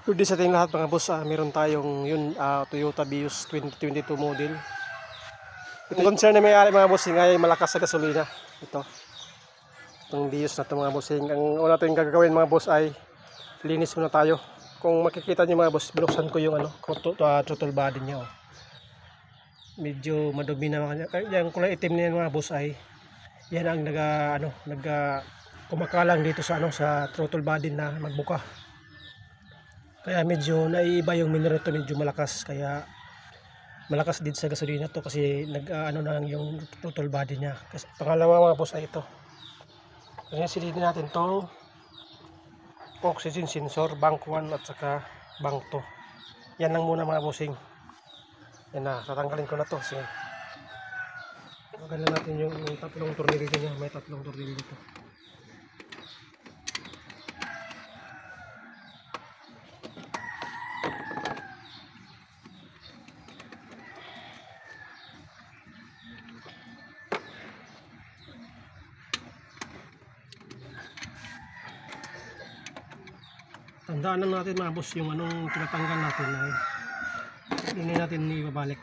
Good day sa ating lahat mga boss. Meron tayong Toyota Vios 2022 model. Ito concern na may-ari mga bossing ay malakas sa gasolina. Itong Vios na ito mga bossing. Ang una natin gagawin mga boss ay linis muna tayo. Kung makikita nyo mga boss, binuksan ko yung throttle body niya. Medyo madumi na mga yung kulay itim niya mga boss ay yan ang kumakalang dito sa throttle body na magbuka. Kaya medyo naiiba yung minor nito, medyo malakas, kaya malakas din sa gasolina to kasi na yung throttle body niya. Kasi pangalawa mga boss ay ito. Kaya silidin natin tong oxygen sensor, bank 1 at saka bank 2. Yan lang muna mga bossing. Yan na, tatanggalin ko na to. Sige. Tanggalin natin yung tatlong tornilyo niya, may tatlong tornilyo dito. Tandaan lang natin mga boss, yung tinatanggal natin ay hindi natin ibabalik.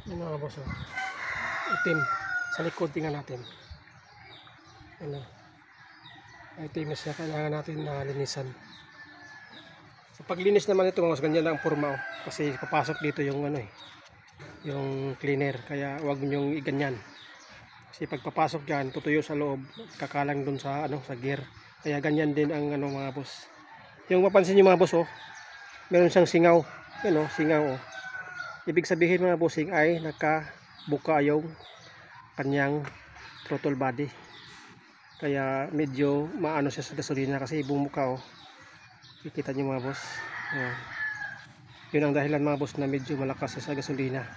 Yan mga boss, itim sa likod, tingnan natin. Itim na siya, kailangan natin linisan. Sa paglinis naman ito mga boss, ganyan lang ang forma kasi papasok dito yung yung cleaner, kaya huwag nyong iganyan kasi pagpapasok dyan tutuyo sa loob, kakalang dun sa sa gear, kaya ganyan din ang mga boss. Yung mapansin nyo mga boss, meron siyang singaw, singaw. Ibig sabihin mga bossing ay nakabuka yung kanyang throttle body, kaya medyo maano siya sa gasolina kasi bumuka. Kikita nyo mga boss, yun ang dahilan mga boss na medyo malakas sa gasolina.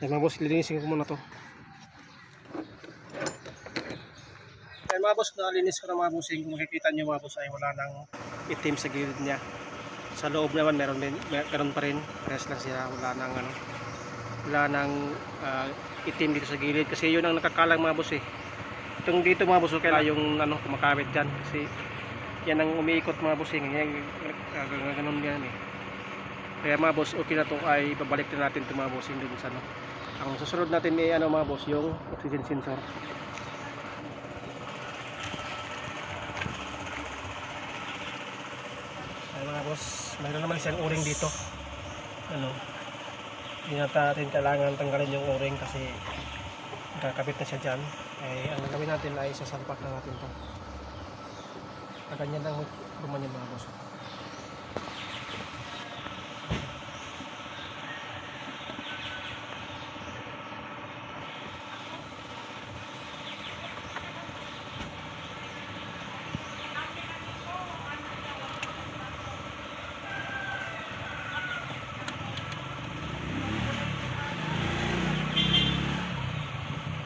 Yan mga boss, lilinisin ko muna to. Yan mga boss, nalinis ko na mga bossing. Kung makikita nyo mga boss ay wala nang itim sa gilid niya. Sa loob naman meron pa rin. Rest lang siya, wala nang itim dito sa gilid kasi yun ang nakakalang mga boss Itong dito mga boss, kaya yung kumakabit dyan kasi yan ang umiikot mga bossing. Ganun yan Kaya mga boss, okay na to, ay babalik na natin ito mga bossing dun sa Ang susunod natin ay mga boss, yung oxygen sensor. Ay mga boss, mayroon naman siyang o-ring dito. Hindi natin kailangan tanggalin yung o-ring kasi kakabit na siya dyan. Ang gawin natin ay sasalpak na natin to. Ganyan lang ruman yung mga boss.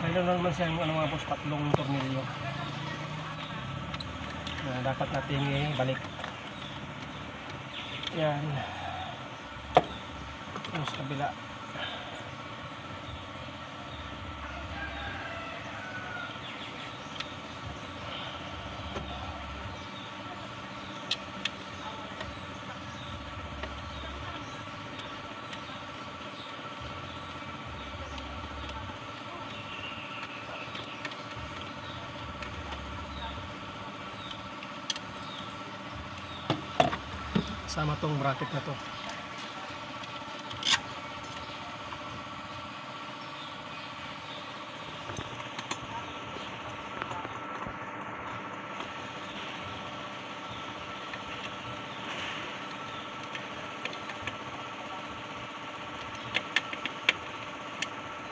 Mayroon naman siyang mga boss, tatlong tornilyo na dapat natin balik. Yan yung sa kabila. Sama tong bracket na to.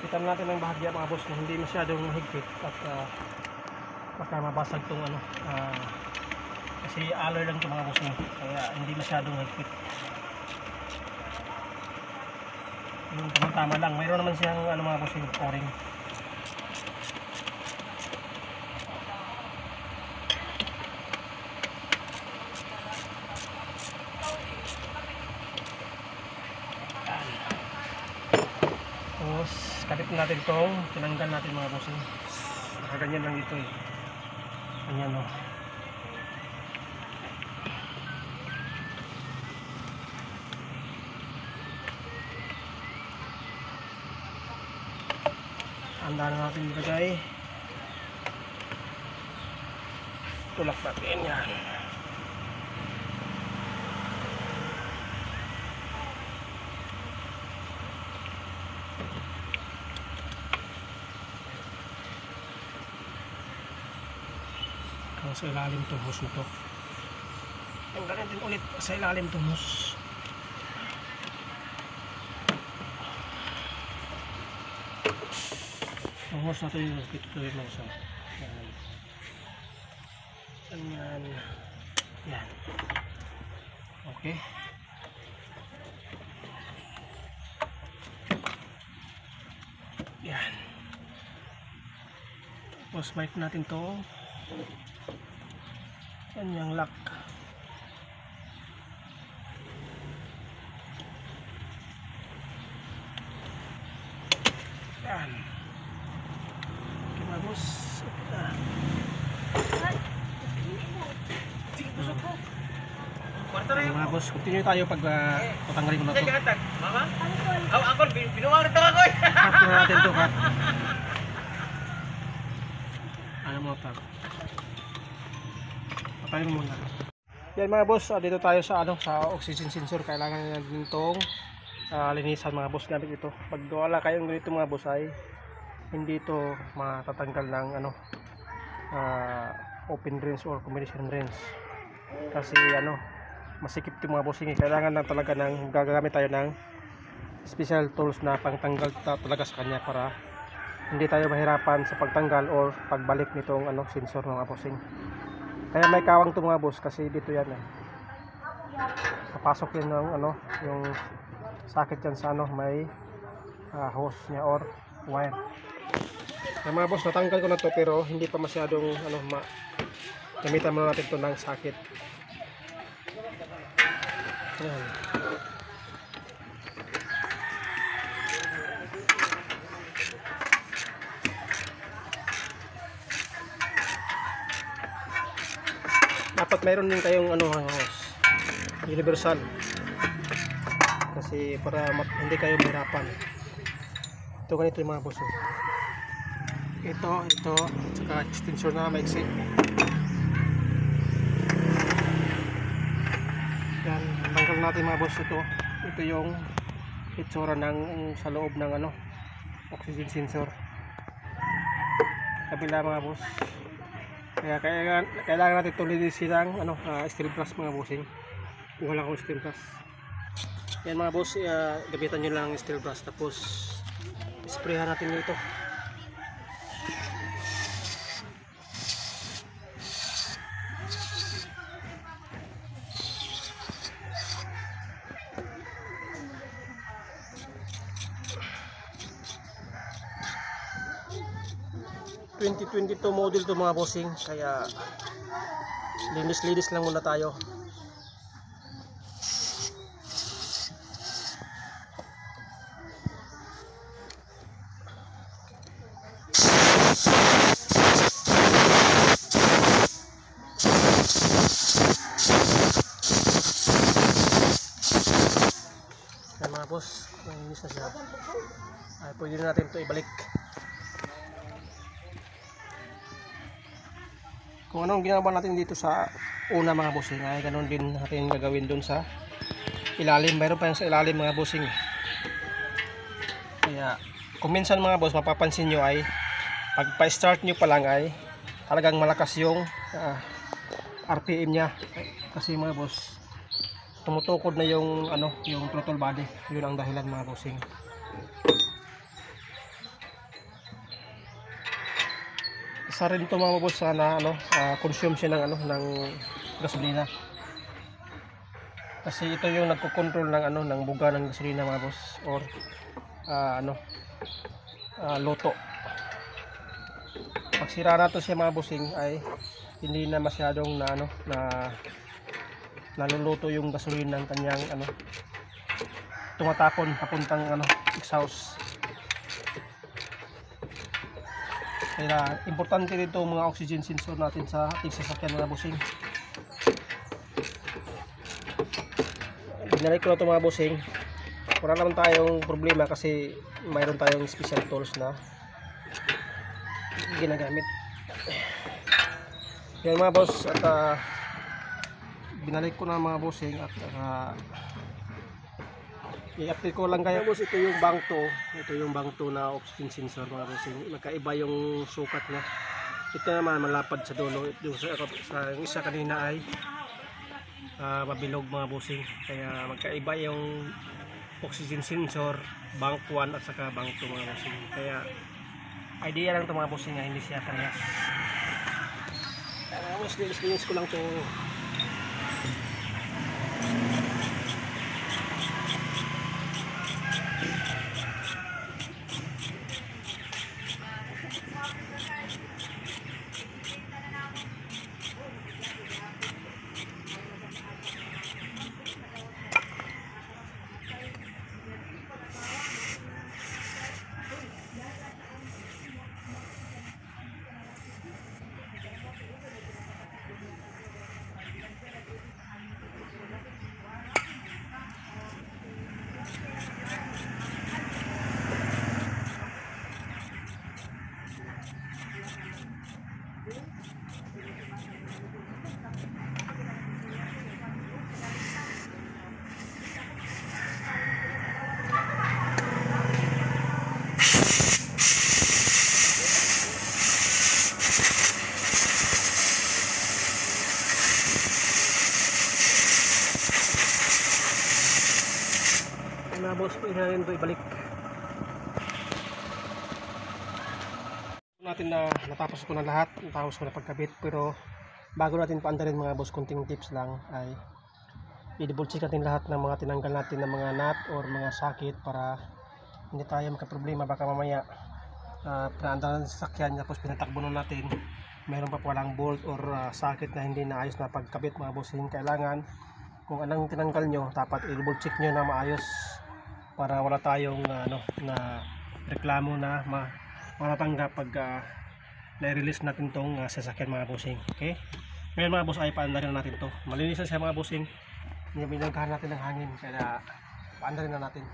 Kita natin ang bahagya mga boss na hindi masyadong mahigpit at baka mabasag tong kasi alloy lang ito mga boss kaya hindi masyadong higpit. Yung tama lang. Mayroon naman siyang mga boss yung o-ring. natin tong tinanggal natin mga bossing. Nakaganyan lang ito eh. Ganyan o. Handa na natin ilagay. Tulak natin yan. Sa ilalim itong hose na to. Tanggalin din ulit sa ilalim itong hose. Ang hose na to yung pitutuloy mo sa yan. Yan. Okay. Yan. Tapos wipe natin to. Yan yung lock. Yan. Okay mga boss. Mga boss, continue tayo pag patanggalin ko na to. Mama? Ako, binuwang ito ako. Cut na natin to, cut. Ano mo pa? Patayin mo muna. Yan mga boss, dito tayo sa sa oxygen sensor. Kailangan natin itong linisan mga boss gamit ito. Pag wala kayong ganito mga boss ay hindi ito matatanggal ng open rinse or combination rinse. Kasi masikip ito mga bossing. Kailangan na talaga gagamit tayo ng special tools na pangtanggal talaga sa kanya para hindi tayo mahirapan sa pagtanggal or pagbalik nitong sensor mga bossing. Kaya may kawang ito mga boss kasi dito yan papasok yun ng yung sakit yan sa may hose niya or wire. Kaya mga boss, natanggal ko na to pero hindi pa masyadong gamitan muna natin to ng sakit. Ayan. Dapat mayroon din kayong universal kasi para hindi kayo mahirapan. Ito ganito yung mga boss. Ito saka extensor na maiksi. Yan, tanggal natin mga boss ito. Ito yung itsura ng sa loob ng oxygen sensor. Kabila mga boss. Kaya kailangan natin ito linisin ng steel brush mga bossing. Kuha lang akong steel brush. Yan mga boss, gamitan nyo lang steel brush tapos sprayhan natin ito. ...2022 model to mga bossing, kaya linis lang muna tayo. Yan mga boss, linis na siya. Ay, pwede na natin ito ibalik. Kung anong ginawa natin dito sa una mga bossing ay ganoon din natin gagawin dun sa ilalim. Mayroon pa yung sa ilalim mga bossing. Kaya kung minsan mga boss mapapansin nyo ay pag pa-start nyo pa lang ay talagang malakas yung RPM nya. Kasi mga boss tumutukod na yung yung throttle body. Yun ang dahilan mga bossing. Isa rin ito mga boss na consume siya ng gasolina. Kasi ito yung nagko-control ng buga ng gasolina mga boss or loto. Pag sira na to siya mga bossing ay hindi na masyadong naluluto yung gasolina ng kanyang tumatapon papuntang exhaust. Kaya importante dito mga oxygen sensor natin sa ating sasakyan mga bossing. Binalik ko na ito mga bossing. Wala naman tayong problema kasi mayroon tayong special tools na ginagamit. Yan mga boss, at binalik ko na mga bossing at i-update ko lang kayo boss. Ito yung bank to na oxygen sensor mga bossing. Magkaiba yung sukat niya. Ito naman malapad sa dulo. Yung isa kanina ay mabilog mga bossing. Kaya magkaiba yung oxygen sensor bank 1 at saka bank 2 mga bossing. Kaya idea lang ito mga bossing na hindi siya parehas. Mas linis ko lang ito. Mga boss, pwede natin ito ibalik. Natin na natapos ko na lahat, natapos ko na pagkabit, pero bago natin paandarin mga boss, kunting tips lang ay i-double check natin lahat ng mga tinanggal natin ng mga nut or mga socket para hindi tayo magka-problema. Baka mamaya pinaandaran sa sasakyan tapos pinatakbo na natin, mayroon pa palang bolt or socket na hindi naayos na pagkabit mga boss. Kailangan kung anong tinanggal nyo, dapat i-double check nyo na maayos para wala tayong na reklamo na matatanggap pag na-release natin tong sasakyan mga bossing. Okay, ngayon mga boss ay paandarin na natin to. Malinis na siya mga bossing, binagkahan natin ng hangin kaya paandarin na natin.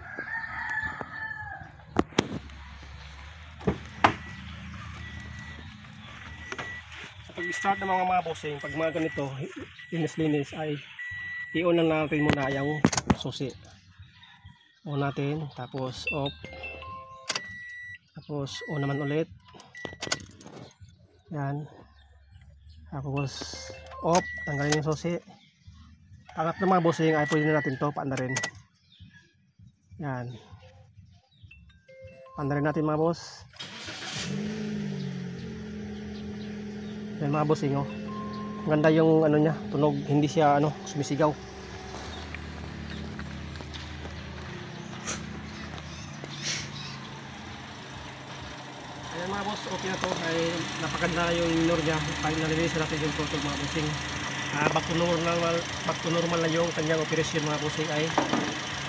Sa pag-start ng mga bossing, pag mga ganito linis ay i-on lang natin muna yung susi. On natin, tapos off, tapos on naman ulit, yan, tapos off, tanggalin yung susi. Pangat na mga bossing ay pwede na natin to paandarin. Yan, paandarin natin mga boss. Yan mga bossing, oh, ganda yung niya, tunog, hindi siya sumisigaw. Ayan mga boss, okay na to, ay napaganda na yung indoor niya. Pag nalilinis natin yung throttle mga bossing, back to normal na yung kanyang operasyon mga bossing, ay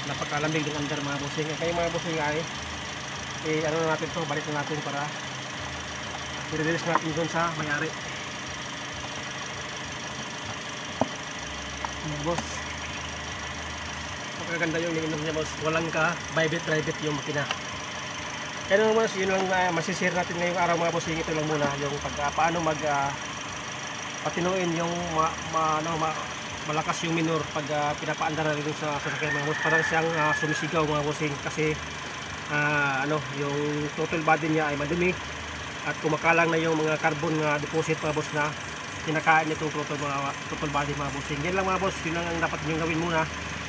napakalamig ng under mga bossing. Kaya mga bossing ay ano na natin to, balik na natin para i-release natin dun sa may-ari. Mga boss, napakaganda yung indoor niya boss, walang ka vibrate yung makina. Kaya naman yun lang masishare natin ngayong araw mga bossing. Ito lang muna yung paano patinuin yung malakas yung minor pag pinapaandar na rin sa sasakyan mga boss. Parang siyang sumisigaw mga bossing kasi yung total body niya ay madumi at kumakalang na yung mga carbon deposit mga boss na kinakain itong total body mga bossing. Yan lang mga boss, yun lang ang dapat nyo gawin muna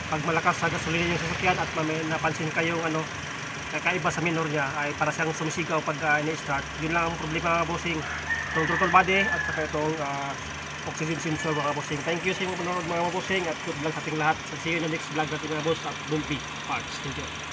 pag malakas sa gasolina yung sasakyan at may napansin kayong kakaiba sa minor niya ay para siyang sumisigaw pag ini-start. Yun lang ang problema mga bossing, itong throttle body at saka itong oxygen sensor mga bossing. Thank you sa inyong panonood mga bossing at good luck sa ating lahat. See you in the next vlog natin mga boss at Bumpy Parts. Thank you.